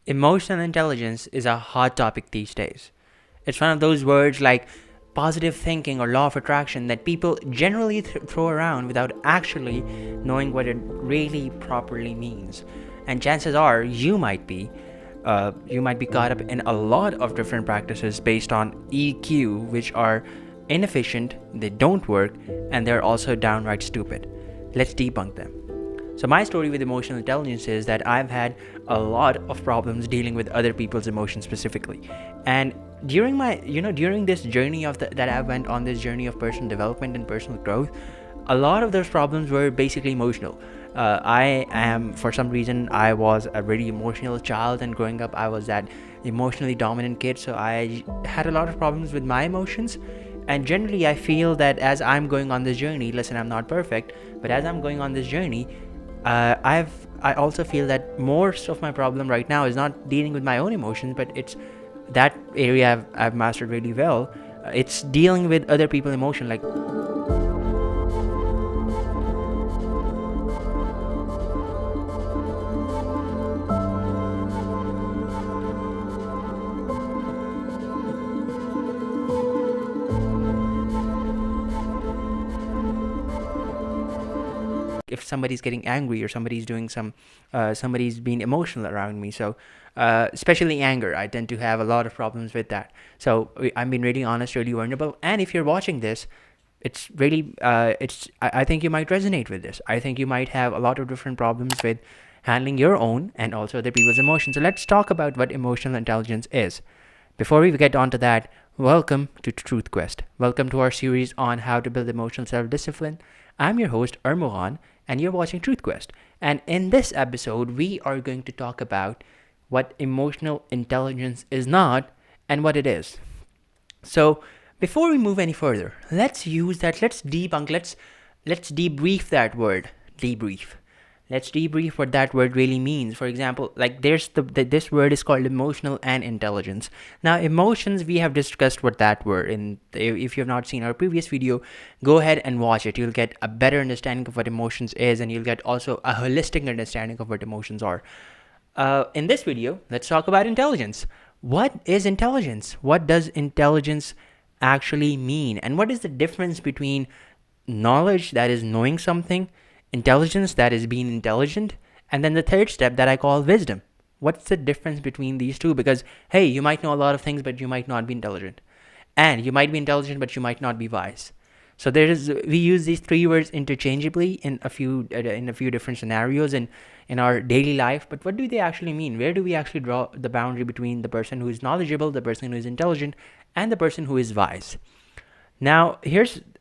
Emotional intelligence is a hot topic these days. It's one of those words like positive thinking or law of attraction that people generally throw around without actually knowing what it really properly means. And chances are you might be caught up in a lot of different practices based on EQ, which are inefficient, they don't work, and they're also downright stupid. Let's debunk them. So my story with emotional intelligence is that I've had a lot of problems dealing with other people's emotions specifically. And during this journey that I went on, this journey of personal development and personal growth, a lot of those problems were basically emotional. For some reason, I was a really emotional child, and growing up, I was that emotionally dominant kid. So I had a lot of problems with my emotions. And generally, I feel that as I'm going on this journey, listen, I'm not perfect, but as I'm going on this journey, I also feel that most of my problem right now is not dealing with my own emotions, but it's that area I've mastered really well. It's dealing with other people's emotion. Like, if somebody's getting angry or somebody's being emotional around me. So especially anger, I tend to have a lot of problems with that. So I'm being really honest, really vulnerable. And if you're watching this, it's really I think you might resonate with this. I think you might have a lot of different problems with handling your own and also other people's emotions. So let's talk about what emotional intelligence is. Before we get on to that, welcome to TruthQuest. Welcome to our series on how to build emotional self-discipline. I'm your host, Armughan, and you're watching TruthQuest. And in this episode, we are going to talk about what emotional intelligence is not and what it is. So, before we move any further, let's debunk, let's debrief that word, debrief. Let's debrief what that word really means. For example, like this word is called emotional and intelligence. Now, emotions, we have discussed what that word. If you have not seen our previous video, go ahead and watch it. You'll get a better understanding of what emotions is, and you'll get also a holistic understanding of what emotions are. In this video, let's talk about intelligence. What is intelligence? What does intelligence actually mean? And what is the difference between knowledge, that is knowing something, intelligence, that is being intelligent, and then the third step that I call wisdom? What's the difference between these two? Because, hey, you might know a lot of things, but you might not be intelligent. And you might be intelligent, but you might not be wise. So we use these three words interchangeably in a few different scenarios in our daily life. But what do they actually mean? Where do we actually draw the boundary between the person who is knowledgeable, the person who is intelligent, and the person who is wise? Now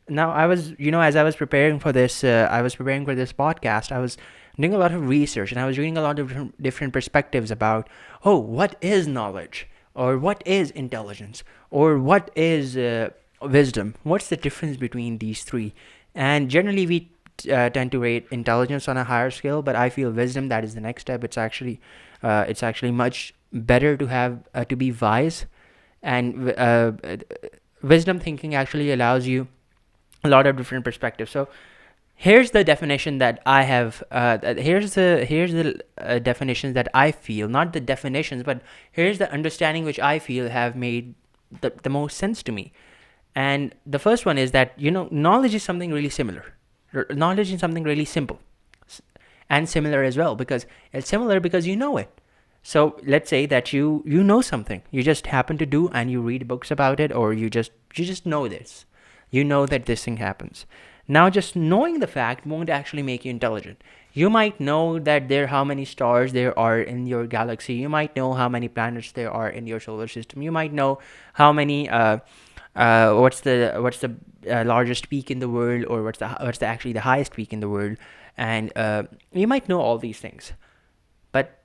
I was, as I was preparing for this, podcast. I was doing a lot of research, and I was reading a lot of different perspectives about, what is knowledge, or what is intelligence, or what is wisdom. What's the difference between these three? And generally, we tend to rate intelligence on a higher scale, but I feel wisdom, that is the next step. It's actually much better to have to be wise, and wisdom thinking actually allows you a lot of different perspectives. So here's the definition that I have. Here's the definitions that I feel, not the definitions, but here's the understanding which I feel have made the most sense to me. And the first one is that knowledge is something really similar. Knowledge is something really simple and similar as well, because it's similar because you know it. So let's say that you know something, you just happen to do, and you read books about it, or you just know this. You know that this thing happens. Now, just knowing the fact won't actually make you intelligent. You might know that how many stars there are in your galaxy. You might know how many planets there are in your solar system. You might know how many what's the largest peak in the world, or what's the actually the highest peak in the world, and you might know all these things. But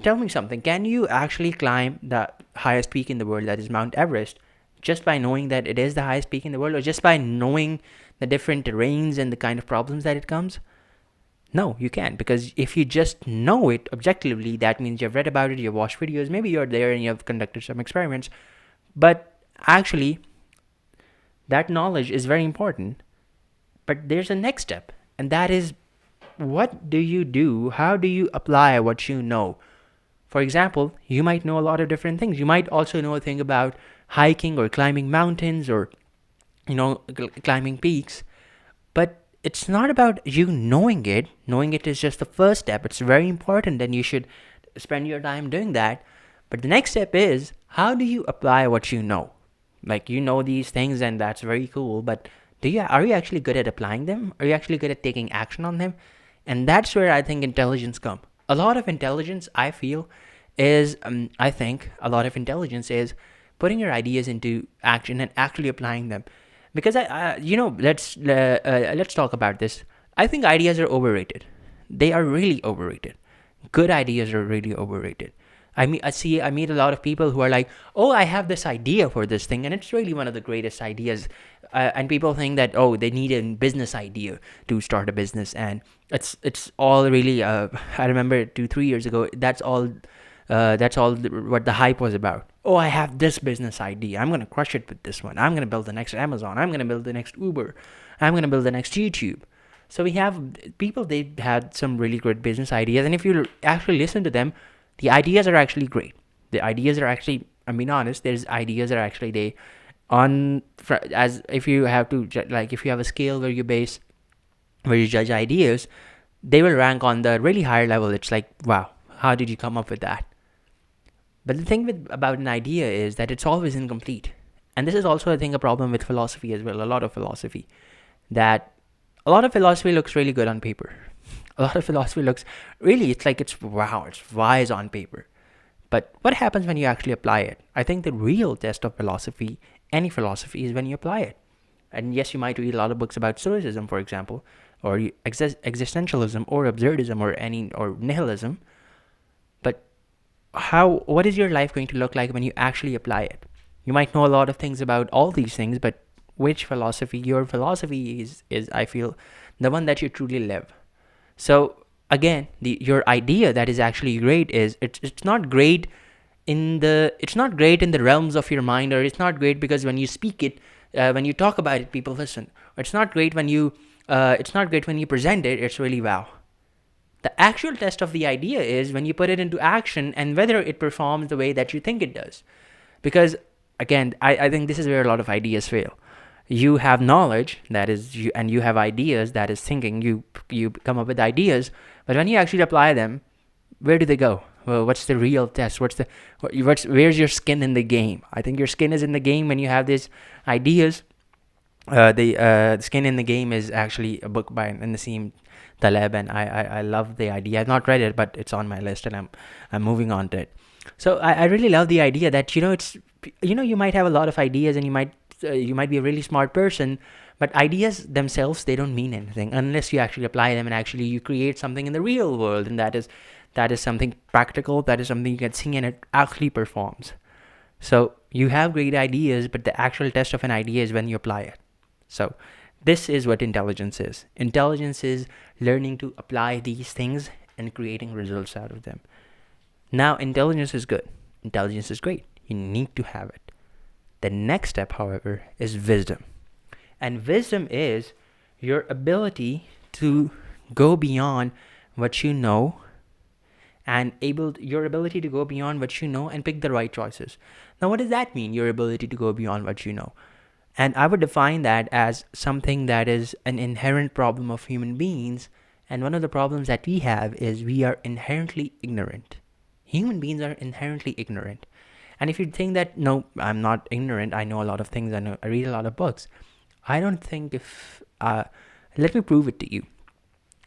tell me something: can you actually climb the highest peak in the world, that is Mount Everest, just by knowing that it is the highest peak in the world, or just by knowing the different terrains and the kind of problems that it comes? No, you can't, because if you just know it objectively, that means you've read about it, you've watched videos, maybe you're there and you've conducted some experiments, but actually that knowledge is very important. But there's a next step, and that is, what do you do? How do you apply what you know? For example, you might know a lot of different things. You might also know a thing about hiking or climbing mountains, or climbing peaks. But it's not about you knowing it. Knowing it is just the first step. It's very important, and you should spend your time doing that. But the next step is, how do you apply what you know? Like, you know these things, and that's very cool, but are you actually good at applying them? Are you actually good at taking action on them? And that's where I think intelligence come. A lot of intelligence, I feel, is I think a lot of intelligence is putting your ideas into action and actually applying them. Because let's talk about this. I think ideas are overrated. They are really overrated. Good ideas are really overrated. I meet a lot of people who are like, oh, I have this idea for this thing, and it's really one of the greatest ideas. And people think that, oh, they need a business idea to start a business, and it's all really. I remember 2-3 years ago, that's all what the hype was about. Oh, I have this business idea. I'm gonna crush it with this one. I'm gonna build the next Amazon. I'm gonna build the next Uber. I'm gonna build the next YouTube. So we have people, they had some really good business ideas, and if you actually listen to them, the ideas are actually great. The ideas are actually, I'm being honest, there's ideas that are actually as if you have to, like, if you have a scale where you judge ideas, they will rank on the really higher level. It's like, wow, how did you come up with that? But the thing about an idea is that it's always incomplete. And this is also, I think, a problem with philosophy as well. A lot of philosophy looks really good on paper. A lot of philosophy looks really, it's like, it's wise on paper. But what happens when you actually apply it? I think the real test of philosophy, any philosophy, is when you apply it. And yes, you might read a lot of books about stoicism, for example, or existentialism, or absurdism, or nihilism. But what is your life going to look like when you actually apply it? You might know a lot of things about all these things, but your philosophy is I feel, the one that you truly live. So again, your idea that is actually great is, it's not great in the realms of your mind, or it's not great because when you speak it, when you talk about it, people listen. Or it's not great when you present it. It's really wow. The actual test of the idea is when you put it into action and whether it performs the way that you think it does. Because again, I think this is where a lot of ideas fail. You have knowledge, that is you, and you have ideas, that is thinking. You come up with ideas, but when you actually apply them, where do they go? Well, what's the real test? Where's your skin in the game? I think your skin is in the game when you have these ideas. The Skin in the Game is actually a book by Nassim Taleb, and I love the idea. I've not read it, but it's on my list, and I'm moving on to it. So I really love the idea that you might have a lot of ideas, and you might be a really smart person, but ideas themselves, they don't mean anything unless you actually apply them and actually you create something in the real world, and that is something practical, that is something you can see, and it actually performs. So you have great ideas, but the actual test of an idea is when you apply it. So this is what intelligence is. Intelligence is learning to apply these things and creating results out of them. Now, intelligence is good. Intelligence is great. You need to have it. The next step, however, is wisdom. And wisdom is your ability to go beyond what you know, and your ability to go beyond what you know and pick the right choices. Now, what does that mean, your ability to go beyond what you know? And I would define that as something that is an inherent problem of human beings. And one of the problems that we have is we are inherently ignorant. Human beings are inherently ignorant. And if you think that, no, I'm not ignorant, I know a lot of things, I read a lot of books. I don't think let me prove it to you.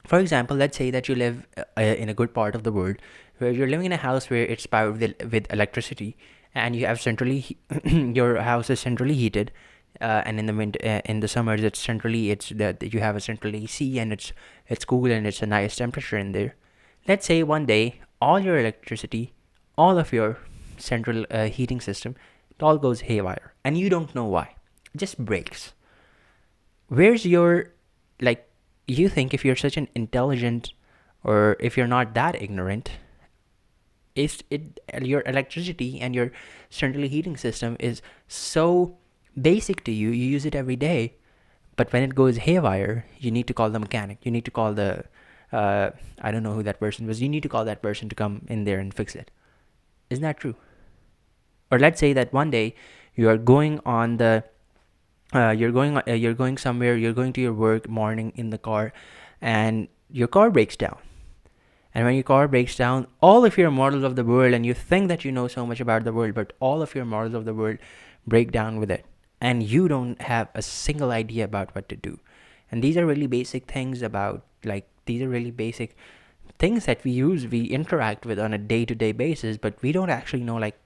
For example, let's say that you live in a good part of the world where you're living in a house where it's powered with electricity, and you have your house is centrally heated, and in the in the summers you have a central AC, and it's cool and it's a nice temperature in there. Let's say one day all your electricity, all of your central heating system, it all goes haywire, and you don't know why. It just breaks. Where's your, like, you think if you're such an intelligent, or if you're not that ignorant, your electricity and your central heating system is so basic to you, you use it every day, but when it goes haywire, you need to call the mechanic, you need to call the I don't know who that person was, you need to call that person to come in there and fix it. Isn't that true? Or let's say that one day you are going on the you're going somewhere, you're going to your work morning in the car, and your car breaks down. And when your car breaks down, all of your models of the world, and you think that you know so much about the world, but all of your models of the world break down with it. And you don't have a single idea about what to do. And these are really basic things about, like, these are really basic things that we interact with on a day to day basis, but we don't actually know, like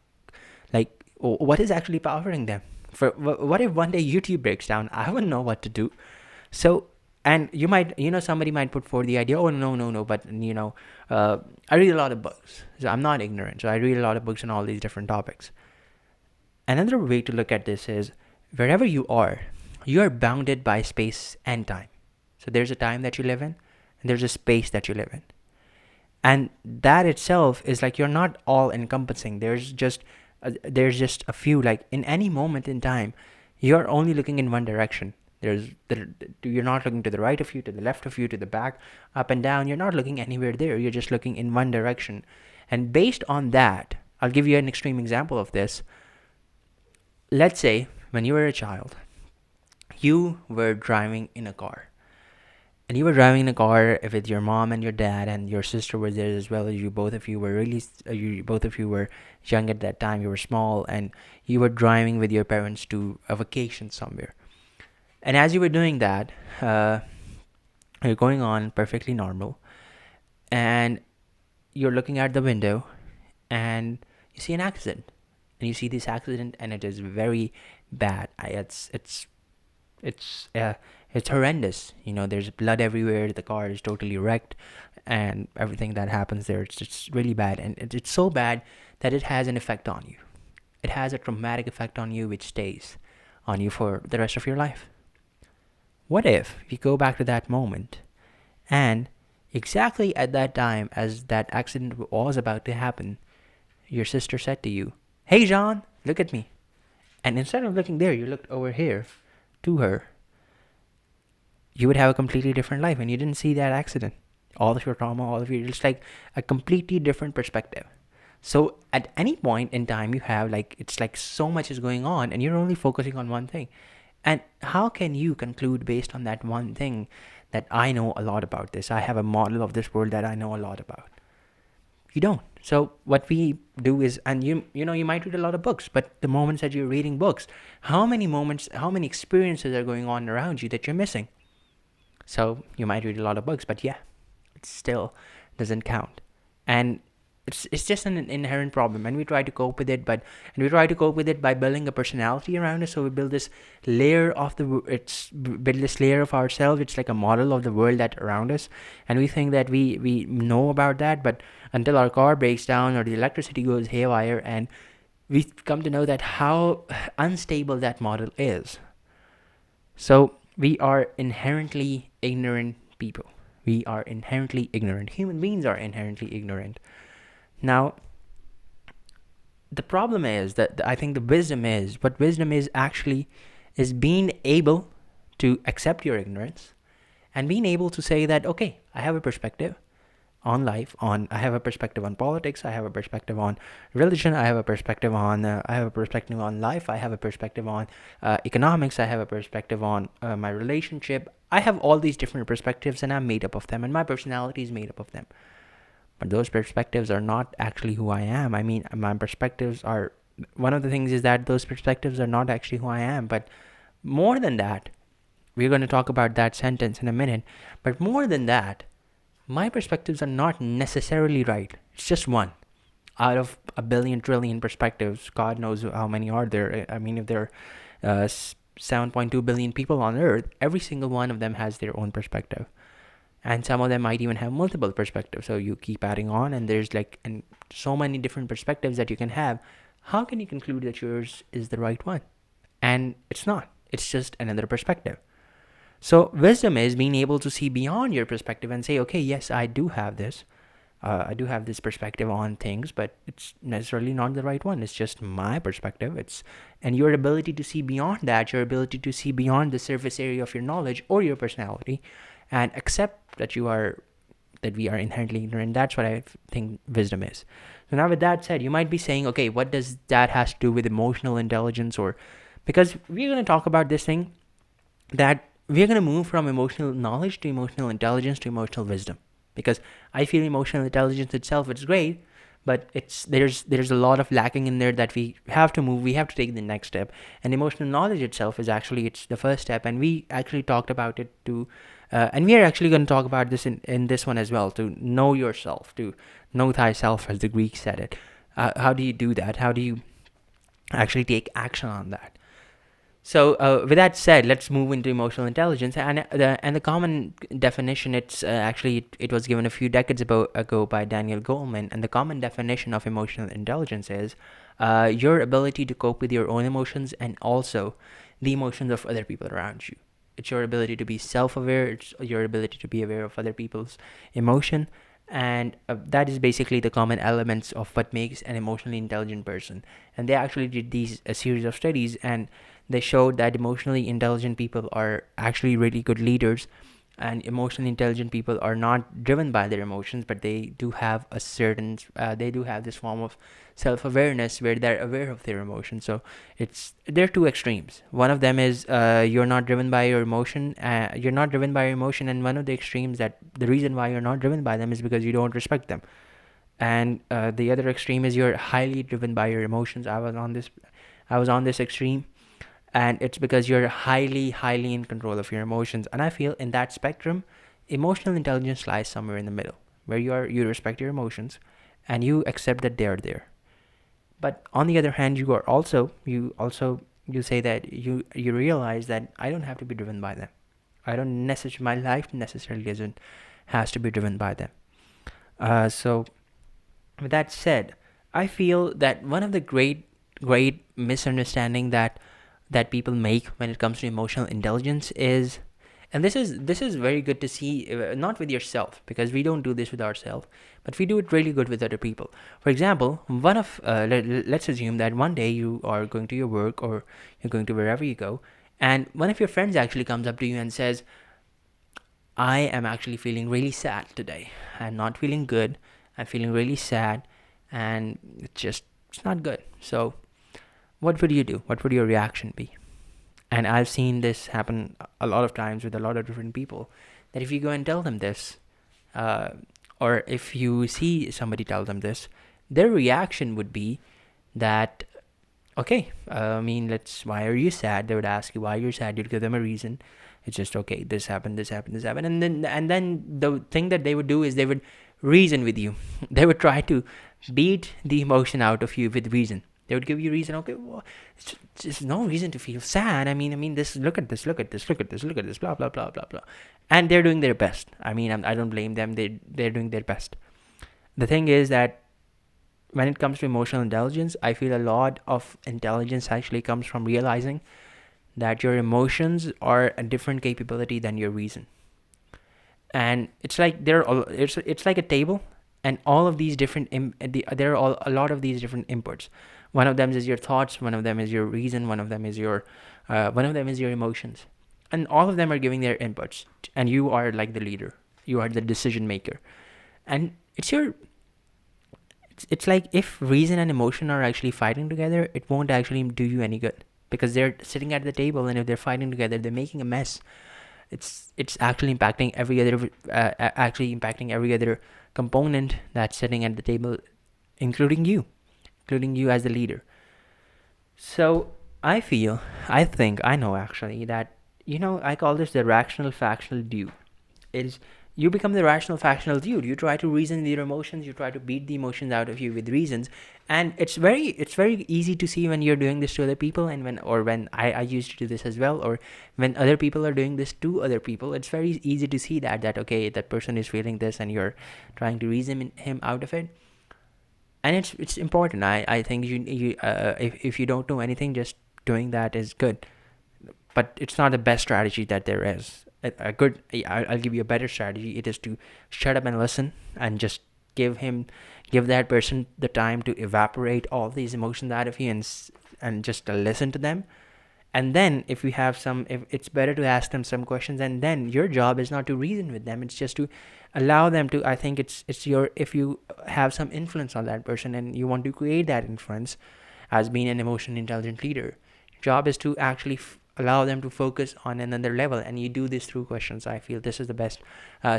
what is actually powering them. For what if one day YouTube breaks down? I wouldn't know what to do. So, and you might, somebody might put forward the idea, oh, no, no, no, but, I read a lot of books. So I'm not ignorant. So I read a lot of books on all these different topics. Another way to look at this is wherever you are bounded by space and time. So there's a time that you live in, and there's a space that you live in. And that itself is like you're not all encompassing. There's just a few, like in any moment in time, you're only looking in one direction. You're not looking to the right of you, to the left of you, to the back, up and down. You're not looking anywhere there. You're just looking in one direction. And based on that, I'll give you an extreme example of this. Let's say when you were a child, you were driving in a car. And you were driving in a car with your mom and your dad, and your sister was there as well. As you both of you were both of you were young at that time. You were small, and you were driving with your parents to a vacation somewhere. And as you were doing that, you're going on perfectly normal, and you're looking out the window, and you see an accident, and you see this accident, and it is very bad. It's horrendous. There's blood everywhere. The car is totally wrecked, and everything that happens there, it's just really bad. And it's so bad that it has an effect on you. It has a traumatic effect on you, which stays on you for the rest of your life. What if we go back to that moment, and exactly at that time, as that accident was about to happen, your sister said to you, "Hey, John, look at me." And instead of looking there, you looked over here to her. You would have a completely different life, and you didn't see that accident. All of your trauma, all of your, it's like a completely different perspective. So at any point in time, you have, like, it's like so much is going on, and you're only focusing on one thing. And how can you conclude based on that one thing that I know a lot about this? I have a model of this world that I know a lot about. You don't. So what we do is, and you might read a lot of books, but the moments that you're reading books, how many experiences are going on around you that you're missing? So you might read a lot of books, but yeah, it still doesn't count. And it's just an inherent problem, and we try to cope with it, by building a personality around us. So we build this layer of ourselves. It's like a model of the world that around us, and we think that we know about that, but until our car breaks down or the electricity goes haywire, and we come to know that how unstable that model is. So we are inherently ignorant people. We are inherently ignorant. Human beings are inherently ignorant. Now, the problem is that I think what wisdom is actually is being able to accept your ignorance and being able to say that, okay, I have a perspective on life, I have a perspective on politics, I have a perspective on religion, I have a perspective on life, I have a perspective on economics, I have a perspective on my relationship. I have all these different perspectives, and I'm made up of them, and my personality is made up of them. But those perspectives are not actually who I am. I mean, my perspectives are, one of the things is that those perspectives are not actually who I am. But more than that, we're going to talk about that sentence in a minute. But more than that, my perspectives are not necessarily right. It's just one out of a billion trillion perspectives. God knows how many are there. I mean, if there are 7.2 billion people on Earth, every single one of them has their own perspective. And some of them might even have multiple perspectives. So you keep adding on, and there's so many different perspectives that you can have. How can you conclude that yours is the right one? And it's not. It's just another perspective. So wisdom is being able to see beyond your perspective and say, okay, yes, I do have this. I do have this perspective on things, but it's necessarily not the right one. It's just my perspective. And your ability to see beyond that, your ability to see beyond the surface area of your knowledge or your personality, and accept that we are inherently ignorant. That's what I think wisdom is. So now with that said, you might be saying, okay, what does that has to do with emotional intelligence? Or because we're going to talk about this thing, that we're going to move from emotional knowledge to emotional intelligence to emotional wisdom. Because I feel emotional intelligence itself, it's great, but there's a lot of lacking in there that we have to move. We have to take the next step. And emotional knowledge itself is actually, it's the first step. And we actually talked about it to, and we are actually going to talk about this in this one as well, to know yourself, to know thyself, as the Greeks said it. How do you do that? How do you actually take action on that? So, with that said, let's move into emotional intelligence, and the common definition. It's actually it was given a few decades ago by Daniel Goleman, and the common definition of emotional intelligence is your ability to cope with your own emotions and also the emotions of other people around you. It's your ability to be self-aware. It's your ability to be aware of other people's emotion, and that is basically the common elements of what makes an emotionally intelligent person. And they actually did these a series of studies, and they showed that emotionally intelligent people are actually really good leaders, and emotionally intelligent people are not driven by their emotions, but they do have a certain they do have this form of self-awareness where they're aware of their emotions. So they're two extremes. One of them is you're not driven by your emotion, and one of the extremes, that the reason why you're not driven by them is because you don't respect them. And the other extreme is you're highly driven by your emotions. I was on this extreme, and it's because you're highly in control of your emotions. And I feel in that spectrum, emotional intelligence lies somewhere in the middle, where you respect your emotions and you accept that they're there. But on the other hand, you say that you realize that I don't have to be driven by them. I don't necessarily My life necessarily doesn't has to be driven by them. So with that said, I feel that one of the great misunderstanding that people make when it comes to emotional intelligence is, and this is very good to see, not with yourself, because we don't do this with ourselves, but we do it really good with other people. For example, let's assume that one day you are going to your work, or you're going to wherever you go, and one of your friends actually comes up to you and says, I am actually feeling really sad today. I'm not feeling good. I'm feeling really sad, and it's not good. So what would you do? What would your reaction be? And I've seen this happen a lot of times with a lot of different people, that if you go and tell them this, uh, or if you see somebody tell them this, their reaction would be that, okay, why are you sad? They would ask you why you're sad. You'd give them a reason. It's just, okay, this happened, this happened, this happened. And then the thing that they would do is they would reason with you. They would try to beat the emotion out of you with reason. They would give you reason. Okay, well, it's just no reason to feel sad. This. Look at this. Look at this. Look at this. Look at this. Blah blah blah blah blah. And they're doing their best. I don't blame them. They're doing their best. The thing is that when it comes to emotional intelligence, I feel a lot of intelligence actually comes from realizing that your emotions are a different capability than your reason. And it's like it's like a table, and all of these there are all a lot of these different inputs. One of them is your thoughts, one of them is your reason, one of them is your emotions, and all of them are giving their inputs, and you are like the leader, you are the decision maker. And it's like if reason and emotion are actually fighting together, it won't actually do you any good, because they're sitting at the table, and if they're fighting together, they're making a mess. It's actually impacting every other component that's sitting at the table, including you as the leader. So I know actually that, I call this the rational factional dude. Is You become the rational factional dude. You try to reason with your emotions. You try to beat the emotions out of you with reasons, and it's very easy to see when you're doing this to other people, and when I used to do this as well, or when other people are doing this to other people. It's very easy to see that okay, that person is feeling this, and you're trying to reason him out of it. And it's important. I think if you don't know anything, just doing that is good, but it's not the best strategy that there is. I'll give you a better strategy. It is to shut up and listen, and just give that person the time to evaporate all these emotions out of you, and just listen to them, And then if it's better to ask them some questions, and then your job is not to reason with them, it's just to allow them to. I think it's your, if you have some influence on that person and you want to create that influence as being an emotionally intelligent leader, job is to actually allow them to focus on another level, and you do this through questions. I feel this is the best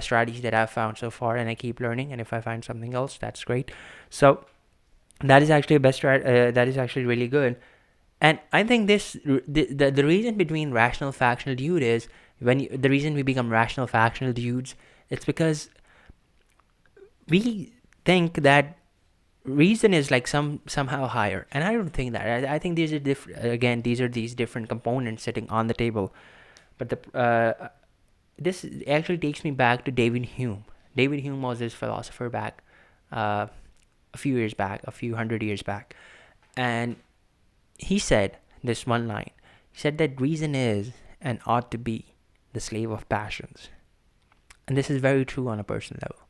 strategy that I've found so far, and I keep learning, and if I find something else, that's great. So that is actually that is actually really good. And I think the reason between rational factional dude is, the reason we become rational factional dudes, it's because we think that reason is like somehow higher, and I don't think that. I think these are different. Again, these are these different components sitting on the table. But this actually takes me back to David Hume. David Hume was this philosopher back a few years back, a few hundred years back, and he said this one line. He said that reason is and ought to be the slave of passions. And this is very true on a personal level.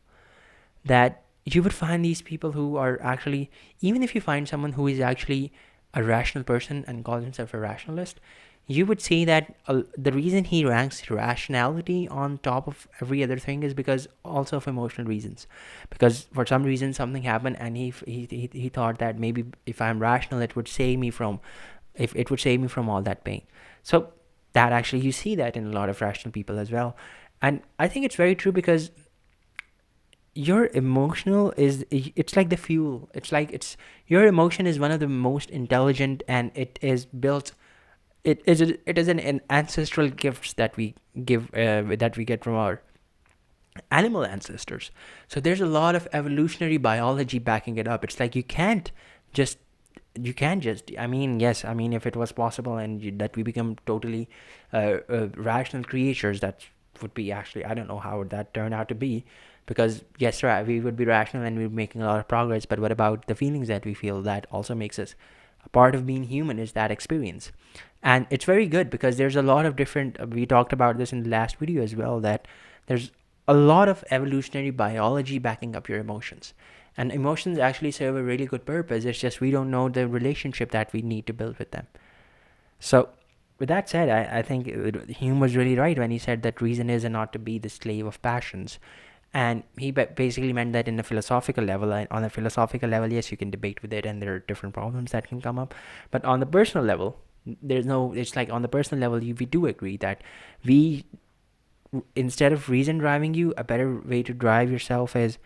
That you would find these people who are actually, even if you find someone who is actually a rational person and calls himself a rationalist, you would see that the reason he ranks rationality on top of every other thing is because also of emotional reasons. Because for some reason something happened, and he thought that maybe if I'm rational, it would save me from, if it would save me from all that pain. So that actually, you see that in a lot of rational people as well. And I think it's very true, because your emotional is, it's like the fuel. It's your emotion is one of the most intelligent, and it is built, it is an ancestral gifts that we get from our animal ancestors. So there's a lot of evolutionary biology backing it up. It's like just I mean, yes, I mean, if it was possible that we become totally rational creatures, that would be actually, I don't know how would that turn out to be, because yes, right, we would be rational and we're making a lot of progress, but what about the feelings that we feel? That also makes us a part of being human, is that experience. And it's very good, because there's a lot of different, we talked about this in the last video as well, that there's a lot of evolutionary biology backing up your emotions. And emotions actually serve a really good purpose. It's just we don't know the relationship that we need to build with them. So with that said, I think Hume was really right when he said that reason is and not to be the slave of passions. And he basically meant that in a philosophical level. On a philosophical level, yes, you can debate with it, and there are different problems that can come up. But on the personal level, it's like on the personal level, we do agree that we, instead of reason driving you, a better way to drive yourself is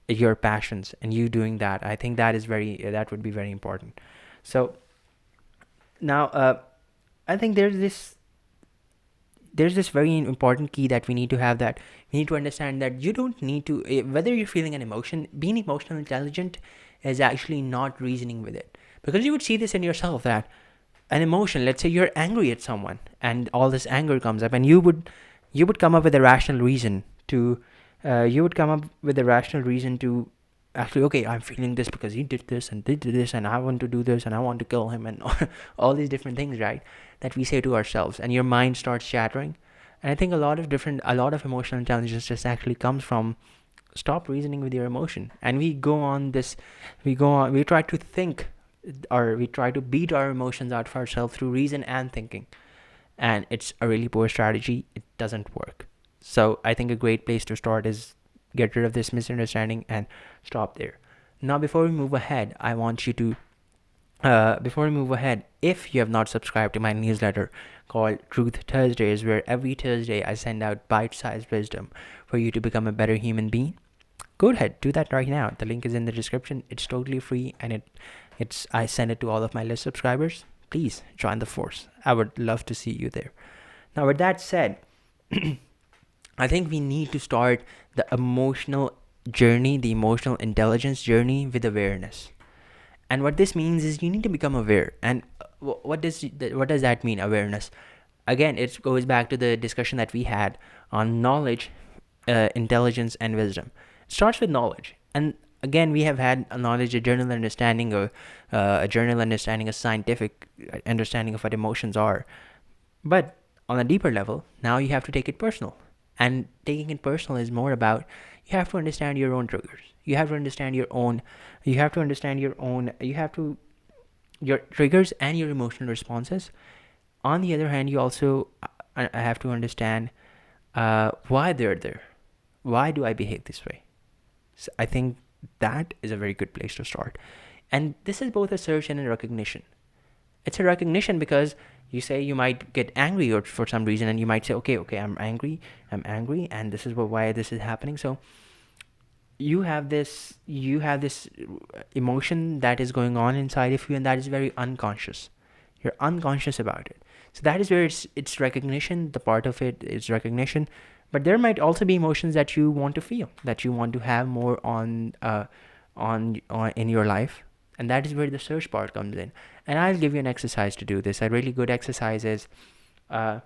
your passions, and you doing that. I think that would be very important. So now, I think there's this very important key that we need to have, that we need to understand that you don't need to, whether you're feeling an emotion, being emotional intelligent is actually not reasoning with it. Because you would see this in yourself, that an emotion, let's say you're angry at someone and all this anger comes up, and you would come up with a rational reason to actually, okay, I'm feeling this because he did this and did this, and I want to do this, and I want to kill him, and all these different things, right, that we say to ourselves, and your mind starts shattering. And I think a lot of emotional intelligence just actually comes from stop reasoning with your emotion, and we try to think, or we try to beat our emotions out of ourselves through reason and thinking, and it's a really poor strategy. It doesn't work. So I think a great place to start is get rid of this misunderstanding and stop there. Now, before we move ahead, if you have not subscribed to my newsletter called Truth Thursdays, where every Thursday I send out bite-sized wisdom for you to become a better human being, go ahead, do that right now. The link is in the description. It's totally free, and I send it to all of my list subscribers. Please join the force. I would love to see you there. Now, with that said, I think we need to start the emotional journey, the emotional intelligence journey, with awareness. And what this means is you need to become aware. And what does that mean, awareness? Again, it goes back to the discussion that we had on knowledge, intelligence, and wisdom. It starts with knowledge. And again, we have had a knowledge, a general understanding, or a scientific understanding of what emotions are. But on a deeper level, now you have to take it personal. And taking it personal is more about, you have to understand your own triggers. Your triggers and your emotional responses on the other hand, you also I have to understand why they're there. Why do I behave this way? So I think that is a very good place to start. And this is both a search and a recognition. It's a recognition because you say you might get angry or for some reason, and you might say, okay, I'm angry, and this is why this is happening. So you have this emotion that is going on inside of you, and that is very unconscious. You're unconscious about it. So that is where it's recognition. The part of it is recognition, but there might also be emotions that you want to feel, that you want to have more on in your life, and that is where the search part comes in. And I'll give you an exercise to do this. A really good exercise is, uh,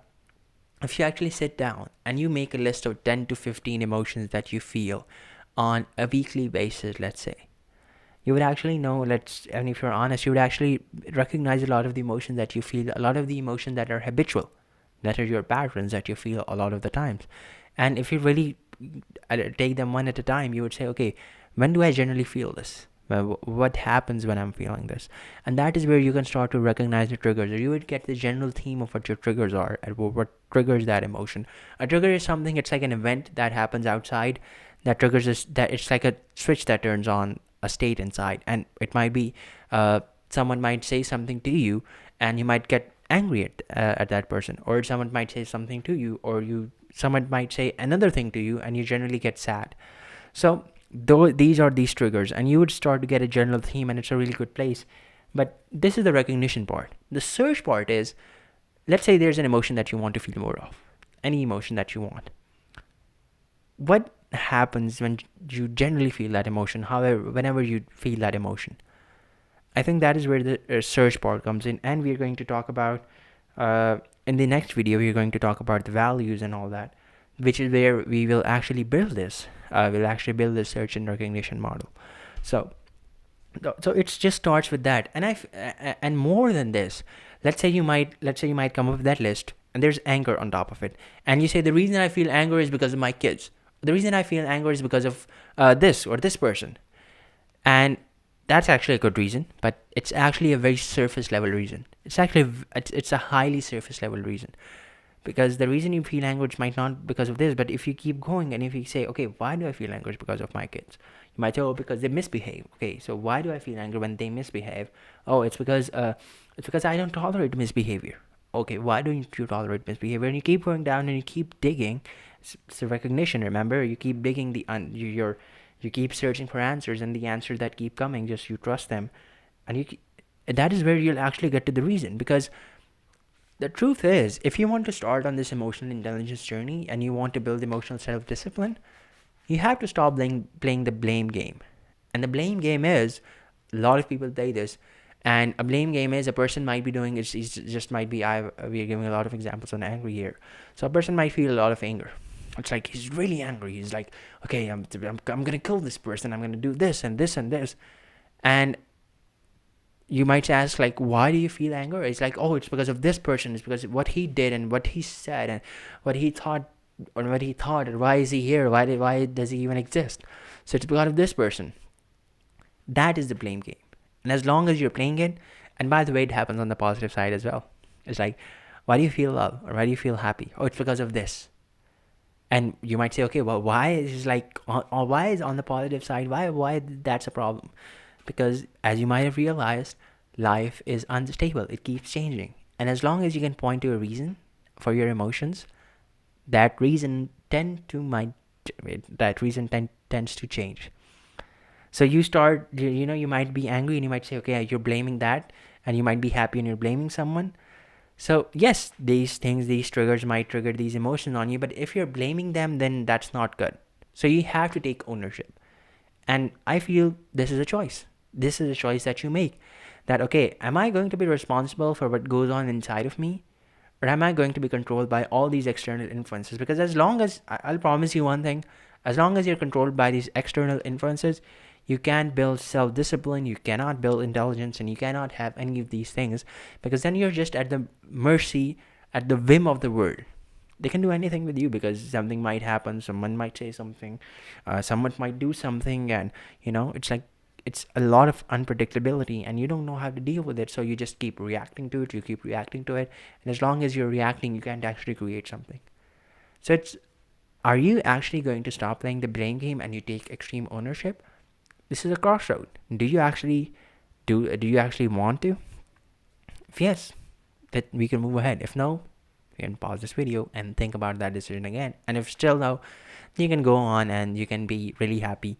if you actually sit down and you make a list of 10 to 15 emotions that you feel on a weekly basis, let's say, you would actually know, and if you're honest, you would actually recognize a lot of the emotions that you feel, a lot of the emotions that are habitual, that are your patterns that you feel a lot of the times. And if you really take them one at a time, you would say, okay, when do I generally feel this? What happens when I'm feeling this? And that is where you can start to recognize the triggers, or you would get the general theme of what your triggers are and what triggers that emotion. A trigger is something, it's like an event that happens outside that triggers this, that it's like a switch that turns on a state inside. And it might be someone might say something to you, and you might get angry at that person, or someone might say something to you, or someone might say another thing to you, and you generally get sad. So these are these triggers, and you would start to get a general theme, and it's a really good place. But this is the recognition part. The search part is, let's say there's an emotion that you want to feel more of, any emotion that you want. What happens when you generally feel that emotion, however, whenever you feel that emotion? I think that is where the search part comes in, and we're going to talk about, in the next video, we're going to talk about the values and all that, which is where we will actually build this. We'll actually build this search and recognition model. So it just starts with that, and more than this, let's say you might come up with that list, and there's anger on top of it, and you say the reason I feel anger is because of my kids. The reason I feel anger is because of this or this person, and that's actually a good reason, but it's actually a very surface level reason. It's a highly surface level reason, because the reason you feel anger might not because of this. But if you keep going and if you say, okay, why do I feel anger? It's because of my kids. You might say, oh, because they misbehave. Okay, so why do I feel anger when they misbehave? Oh, it's because I don't tolerate misbehavior. Okay, why don't you tolerate misbehavior? And you keep going down and you keep digging. It's a recognition. Remember, you keep digging you keep searching for answers, and the answers that keep coming, just you trust them, and that is where you'll actually get to the reason. Because the truth is, if you want to start on this emotional intelligence journey and you want to build emotional self-discipline, you have to stop playing the blame game. And the blame game is, a lot of people play this, and a blame game is, a person might be doing it, just might be, we are giving a lot of examples on angry here. So a person might feel a lot of anger. It's like he's really angry. He's like, okay, I'm gonna kill this person. I'm gonna do this and this and this, and you might ask, like, why do you feel anger? It's like, oh, it's because of this person. It's because of what he did and what he said and what he thought, and why is he here? Why does he even exist? So it's because of this person. That is the blame game. And as long as you're playing it, and by the way, it happens on the positive side as well. It's like, why do you feel love, or why do you feel happy? Oh, it's because of this. And you might say, okay, well, why is why is on the positive side? Why that's a problem? Because as you might have realized, life is unstable. It keeps changing. And as long as you can point to a reason for your emotions, that reason tends to change. So you start, you might be angry and you might say, okay, you're blaming that, and you might be happy and you're blaming someone. So yes, these triggers might trigger these emotions on you, but if you're blaming them, then that's not good. So you have to take ownership. And I feel this is a choice. This is a choice that you make. That, okay, am I going to be responsible for what goes on inside of me? Or am I going to be controlled by all these external influences? Because as long as, I'll promise you one thing, as long as you're controlled by these external influences, you can't build self-discipline, you cannot build intelligence, and you cannot have any of these things, because then you're just at the mercy, at the whim of the world. They can do anything with you, because something might happen, someone might say something, someone might do something, and it's like, it's a lot of unpredictability, and you don't know how to deal with it, so you just keep reacting to it, and as long as you're reacting, you can't actually create something. So it's, are you actually going to stop playing the blame game and you take extreme ownership? This is a crossroad. Do you actually want to? If yes, that we can move ahead. If no, you can pause this video and think about that decision again. And if still no, you can go on and you can be really happy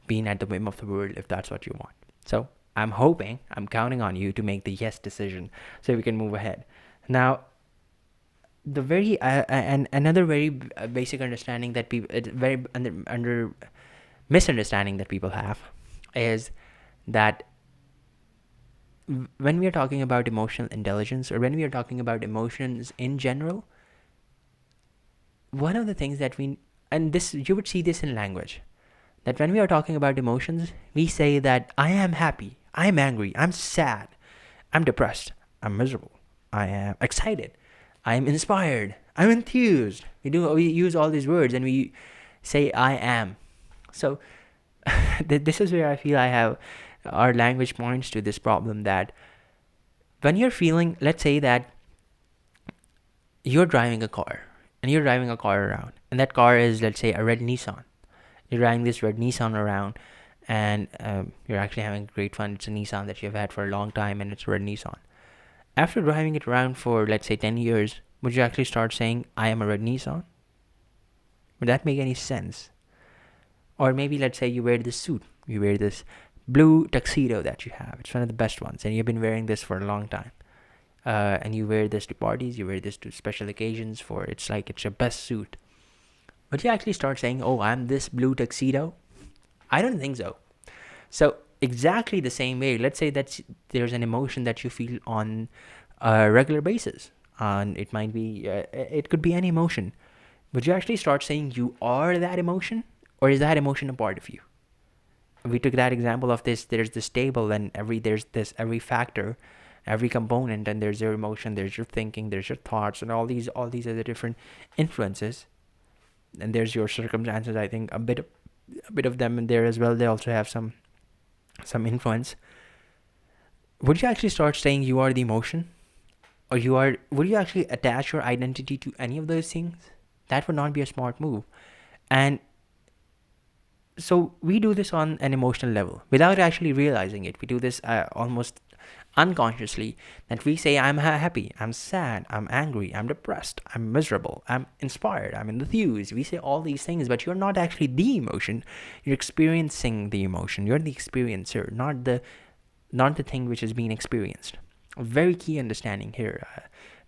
being at the whim of the world if that's what you want. So I'm counting on you to make the yes decision so we can move ahead. Now, the very and another very basic understanding that people, very under misunderstanding that people have is that when we are talking about emotional intelligence, or when we are talking about emotions in general, one of the things that we, and this, you would see this in language, that when we are talking about emotions, we say that I am happy, I'm angry, I'm sad, I'm depressed, I'm miserable, I am excited, I'm inspired, I'm enthused. We use all these words and we say I am. So this is where I feel our language points to this problem, that when you're feeling, let's say that you're driving a car around, and that car is, let's say, a red Nissan. You're driving this red Nissan around, and you're actually having great fun. It's a Nissan that you've had for a long time, and it's a red Nissan. After driving it around for, let's say, 10 years, would you actually start saying, I am a red Nissan? Would that make any sense? Or maybe, let's say, you wear this suit, you wear this blue tuxedo that you have. It's one of the best ones, and you've been wearing this for a long time. And you wear this to parties, you wear this to special occasions, for it's like it's your best suit. Would you actually start saying, oh, I'm this blue tuxedo? I don't think so. So exactly the same way, let's say that there's an emotion that you feel on a regular basis, and it might be, it could be any emotion. Would you actually start saying you are that emotion, or is that emotion a part of you? We took that example of this, there's this table, and every factor, every component, and there's your emotion, there's your thinking, there's your thoughts, and all these other different influences, and there's your circumstances. I think a bit of them in there as well. They also have some influence. Would you actually start saying you are the emotion, or would you actually attach your identity to any of those things? That would not be a smart move. And so we do this on an emotional level without actually realizing it. We do this almost unconsciously, that we say I'm happy, I'm sad, I'm angry, I'm depressed, I'm miserable, I'm inspired, I'm enthused. We say all these things, but you're not actually the emotion. You're experiencing the emotion. You're the experiencer, not the thing which is being experienced. A very key understanding here.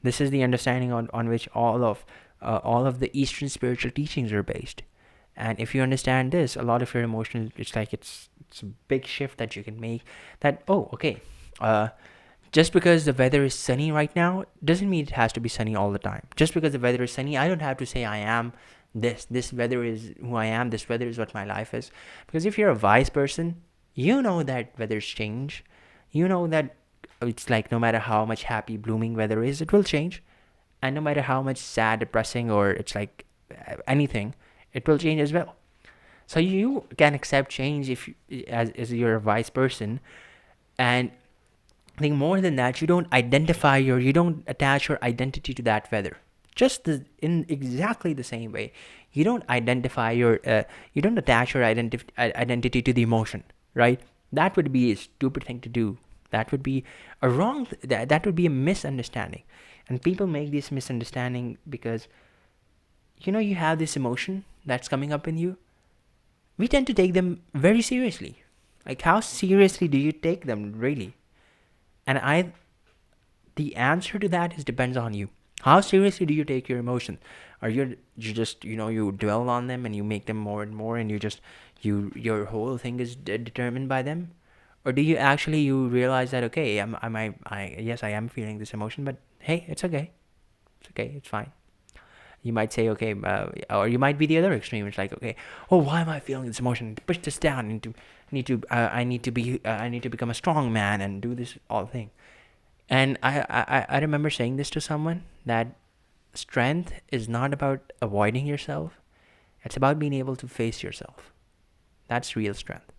This is the understanding on which all of the Eastern spiritual teachings are based. And if you understand this, a lot of your emotional, it's like it's a big shift that you can make. That, oh, okay, just because the weather is sunny right now doesn't mean it has to be sunny all the time. Just because the weather is sunny, I don't have to say I am this. This weather is who I am. This weather is what my life is. Because if you're a wise person, you know that weathers change. You know that it's like no matter how much happy, blooming weather is, it will change. And no matter how much sad, depressing, or it's like anything, it will change as well. So you can accept change if as you're a wise person. And I think more than that, you don't attach your identity to that weather. In exactly the same way, you don't attach your identity to the emotion, right? That would be a stupid thing to do. That would be that would be a misunderstanding. And people make this misunderstanding because, you have this emotion that's coming up in you. We tend to take them very seriously. Like, how seriously do you take them, really? And the answer to that depends on you. How seriously do you take your emotion? Are you just, you dwell on them and you make them more and more, and your whole thing is determined by them? Or do you actually, you realize that, okay, yes, I am feeling this emotion, but hey, it's okay. It's okay. It's fine. You might say, okay, or you might be the other extreme. It's like, okay, oh, why am I feeling this emotion? Push this down. I need to become a strong man and do this all thing. And I remember saying this to someone, that strength is not about avoiding yourself. It's about being able to face yourself. That's real strength.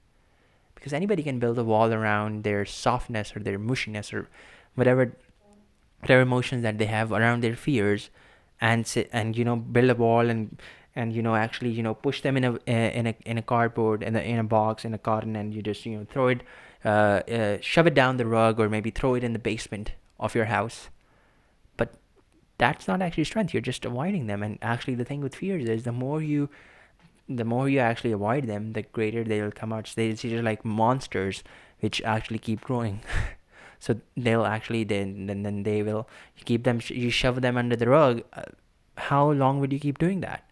because anybody can build a wall around their softness or their mushiness or whatever emotions that they have around their fears, and sit and build a wall, and actually push them in a cardboard, in a box, in a cotton, and you just throw it, shove it down the rug, or maybe throw it in the basement of your house. But that's not actually strength. You're just avoiding them. And actually, the thing with fears is the more you actually avoid them, the greater they'll come out. So they're just like monsters which actually keep growing. So they'll actually then they will keep them. You shove them under the rug. How long would you keep doing that?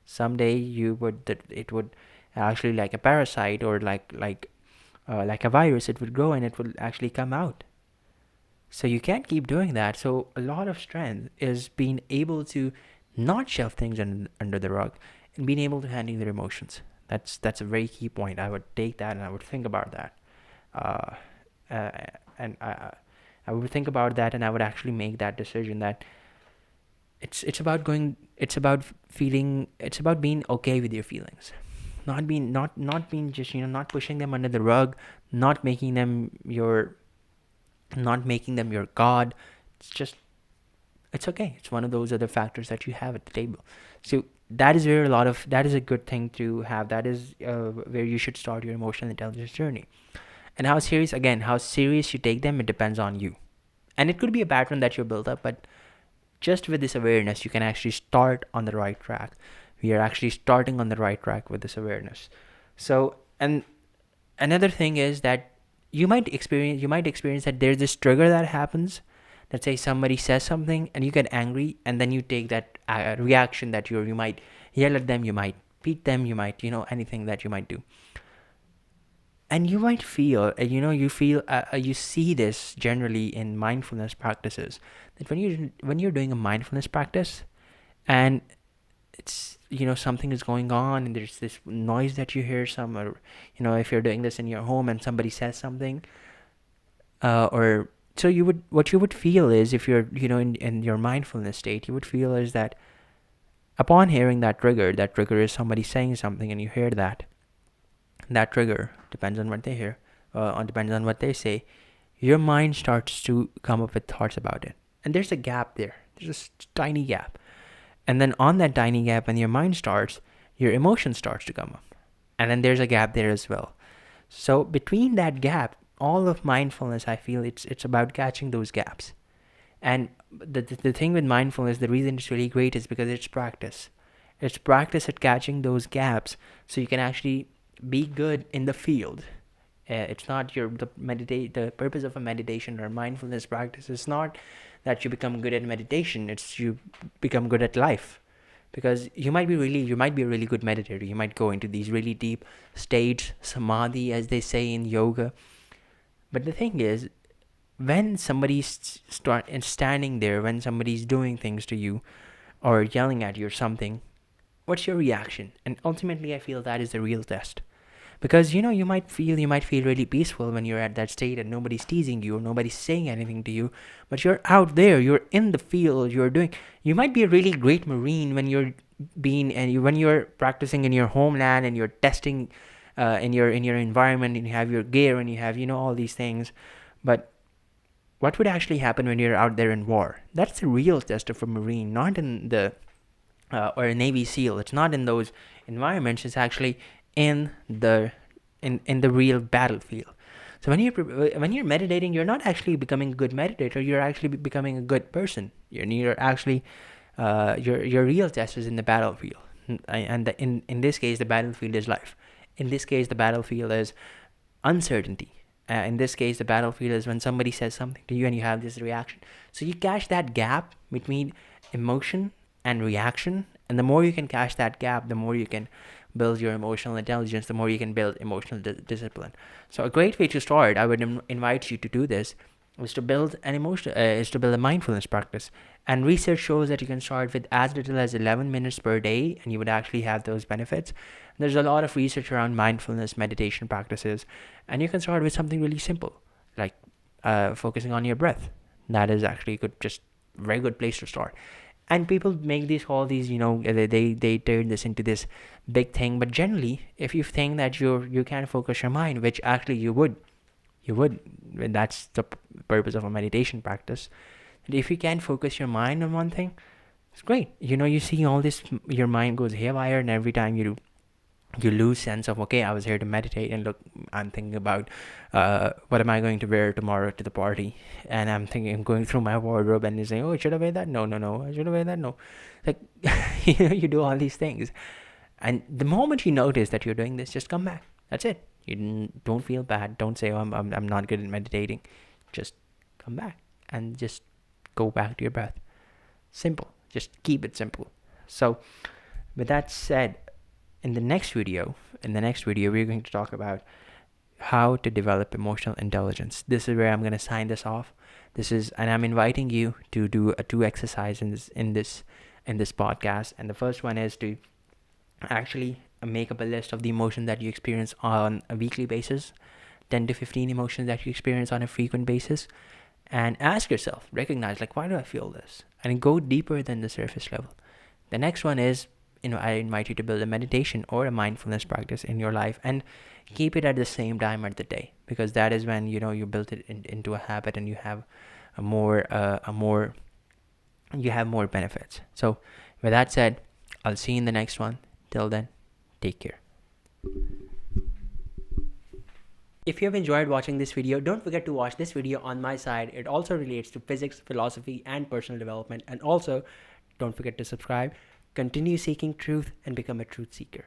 Someday it would actually, like a parasite, or like a virus, it would grow and it would actually come out. So you can't keep doing that. So a lot of strength is being able to not shove things under the rug, and being able to handle their emotions. That's a very key point. I would take that and I would think about that. Uh, uh, and I would think about that, and I would actually make that decision that it's about being okay with your feelings, not being just not pushing them under the rug, not making them your not making them your god. It's okay. It's one of those other factors that you have at the table. So that is a good thing to have. That is where you should start your emotional intelligence journey. And how serious you take them, it depends on you. And it could be a pattern that you build up, but just with this awareness, you can actually start on the right track. We are actually starting on the right track with this awareness. So, and another thing is that you might experience that there's this trigger that happens. Let's say somebody says something and you get angry, and then you take that reaction that you might yell at them, you might beat them, you might anything that you might do. And you might feel you see this generally in mindfulness practices, that when you're doing a mindfulness practice, and it's something is going on, and there's this noise that you hear, some, or if you're doing this in your home and somebody says something, or so what you would feel is, if you're in your mindfulness state, you would feel is that upon hearing that trigger is somebody saying something, and you hear that trigger, depends on what they hear, depends on what they say, your mind starts to come up with thoughts about it. And there's a gap there. There's a tiny gap. And then on that tiny gap, when your mind starts, your emotion starts to come up. And then there's a gap there as well. So between that gap, all of mindfulness, I feel it's about catching those gaps. And the thing with mindfulness, the reason it's really great is because it's practice. It's practice at catching those gaps, so you can actually be good in the field. It's not the purpose of a meditation or mindfulness practice. It's not that you become good at meditation. It's you become good at life, because you might be a really good meditator. You might go into these really deep states, samadhi, as they say in yoga. But the thing is, when somebody's standing there, when somebody's doing things to you, or yelling at you or something, what's your reaction? And ultimately, I feel that is the real test. Because you might feel really peaceful when you're at that state and nobody's teasing you or nobody's saying anything to you, but you're out there, you're in the field, you might be a really great marine when when you're practicing in your homeland, and you're testing in your environment, and you have your gear, and you have all these things. But what would actually happen when you're out there in war? That's the real test of a marine, not in the or a Navy SEAL. It's not in those environments. It's actually in the real battlefield. So when you're meditating, you're not actually becoming a good meditator. You're actually becoming a good person. You're actually your real test is in the battlefield, and in this case, the battlefield is life. In this case, the battlefield is uncertainty. In this case, the battlefield is when somebody says something to you and you have this reaction. So you catch that gap between emotion and reaction, and the more you can catch that gap, the more you can build your emotional intelligence, the more you can build emotional discipline. So a great way to start, I would invite you to do this, is to build a mindfulness practice. And research shows that you can start with as little as 11 minutes per day, and you would actually have those benefits. There's a lot of research around mindfulness meditation practices, and you can start with something really simple, like focusing on your breath. That is actually just very good place to start. And people make this all these, they turn this into this big thing. But generally, if you think that you can focus your mind, which actually you would, and that's the purpose of a meditation practice. And if you can focus your mind on one thing, it's great. You see all this, your mind goes haywire, and every time you do, you lose sense of, okay, I was here to meditate, and look, I'm thinking about what am I going to wear tomorrow to the party, and I'm going through my wardrobe, and you're saying, oh, should I wear that? No, no, no, I should I wear that? No. Like, you do all these things, and the moment you notice that you're doing this, just come back. That's it. You don't feel bad. Don't say, oh, I'm not good at meditating. Just come back and just go back to your breath. Simple. Just keep it simple. So with that said, in the next video, we're going to talk about how to develop emotional intelligence. This is where I'm going to sign this off. And I'm inviting you to do two exercises in this podcast. And the first one is to actually make up a list of the emotions that you experience on a weekly basis, 10 to 15 emotions that you experience on a frequent basis, and ask yourself, recognize, like, why do I feel this? And go deeper than the surface level. The next one is, I invite you to build a meditation or a mindfulness practice in your life, and keep it at the same time of the day, because that is when you build it into a habit, and you have more benefits. So with that said, I'll see you in the next one. Till then, take care. If you have enjoyed watching this video, don't forget to watch this video on my side. It also relates to physics, philosophy, and personal development. And also, don't forget to subscribe, continue seeking truth, and become a truth seeker.